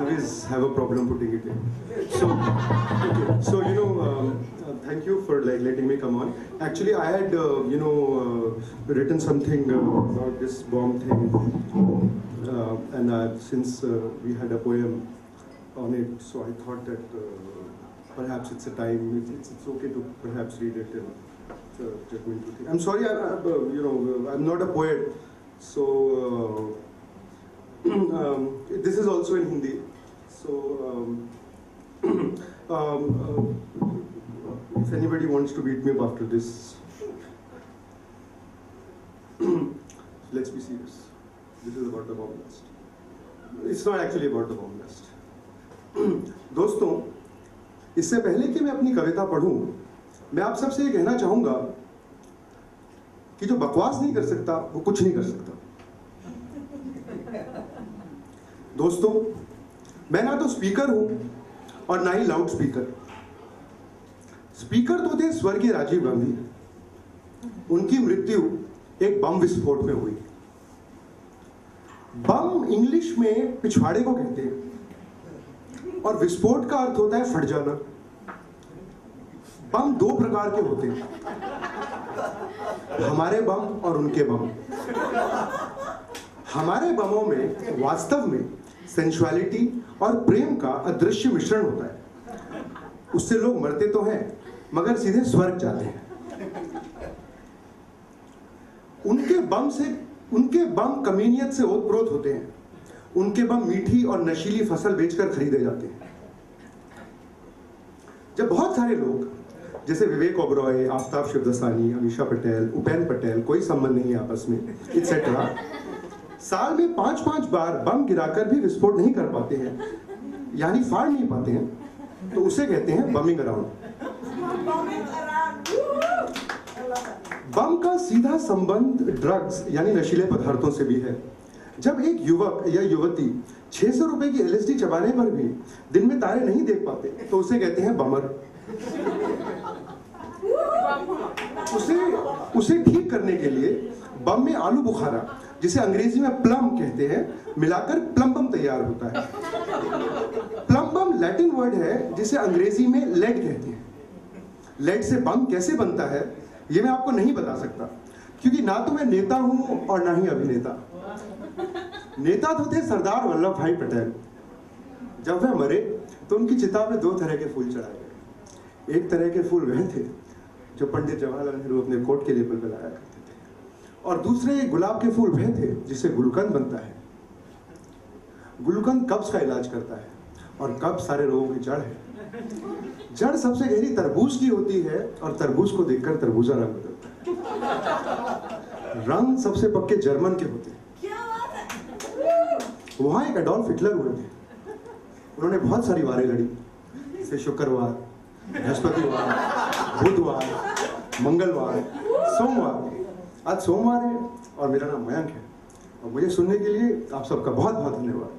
always have a problem putting it in. So, okay. So thank you for letting me come on. Actually, I had written something about this bomb thing, and since we had a poem on it, so I thought that perhaps it's a time. It's okay to perhaps read it in judgmental thing. I'm sorry, I'm not a poet, so. This is also in Hindi, so if anybody wants to beat me up after this, let's be serious. This is about the bomb blast. It's not actually about the bomb blast. दोस्तों, इससे पहले कि मैं अपनी कविता पढ़ूं, मैं आप सबसे ये कहना चाहूंगा कि जो बकवास नहीं कर सकता वो कुछ नहीं कर सकता। दोस्तों, मैं ना तो स्पीकर हूं और ना ही लाउड स्पीकर। स्पीकर तो थे स्वर्गीय राजीव गांधी। उनकी मृत्यु एक बम विस्फोट में हुई। बम इंग्लिश में पिछवाड़े को कहते हैं और विस्फोट का अर्थ होता है फट जाना। बम दो प्रकार के होते हैं, हमारे बम और उनके बम। हमारे बमों में वास्तव में सेंसुअलिटी और प्रेम का अदृश्य मिश्रण होता है। उससे लोग मरते तो हैं मगर सीधे स्वर्ग जाते हैं। उनके बम कमीनियत से ओतप्रोत होते हैं। उनके बम मीठी और नशीली फसल बेचकर खरीदे जाते हैं। जब बहुत सारे लोग जैसे विवेक ओबरॉय, आफ्ताब शिवदसानी, अमीषा पटेल, उपेन पटेल, कोई संबंध नहीं आपस में, इट्सेट्रा, साल में 5-5 बार बम गिराकर भी विस्फोट नहीं कर पाते हैं, यानी फाड़ नहीं पाते हैं, तो उसे कहते हैं बमिंग अराउंड। बम का सीधा संबंध ड्रग्स यानी नशीले पदार्थों से भी है। जब एक युवक या युवती 600 रुपए की एलएसडी चबाने पर भी दिन में तारे नहीं देख पाते, तो उसे कहते हैं बमर। उसे ठीक करने के लिए बम में आलू बुखारा, जिसे अंग्रेजी में प्लम कहते हैं, मिलाकर प्लम बम तैयार होता है। प्लम बम लैटिन वर्ड है जिसे अंग्रेजी में लेड कहते हैं। लेड से बम कैसे बनता है ये मैं आपको नहीं बता सकता, क्योंकि ना तो मैं नेता हूं और ना ही अभिनेता। नेता तो थे सरदार वल्लभ भाई पटेल। जब वह मरे तो उनकी चिता पे 2 तरह के फूल चढ़ाए गए। एक तरह के फूल वह थे जो पंडित जवाहरलाल नेहरू अपने कोट के लेबल पर लगाया करते थे, और दूसरे गुलाब के फूल वह थे जिसे गुलकंद बनता है। गुलकंद कब्ज का इलाज करता है और कब्ज सारे रोगों की जड़ है। जड़ सबसे गहरी तरबूज की होती है और तरबूज को देखकर तरबूजा रंग बदलता है। रंग सबसे पक्के जर्मन के होते हैं। वहां एक एडोल्फ हिटलर हुए थे। उन्होंने बहुत सारी वारें लड़ी, जैसे शुक्रवार, बृहस्पतिवार, बुधवार, मंगलवार, सोमवार। आज सोमवार है और मेरा नाम मयंक है, और मुझे सुनने के लिए आप सबका बहुत बहुत धन्यवाद।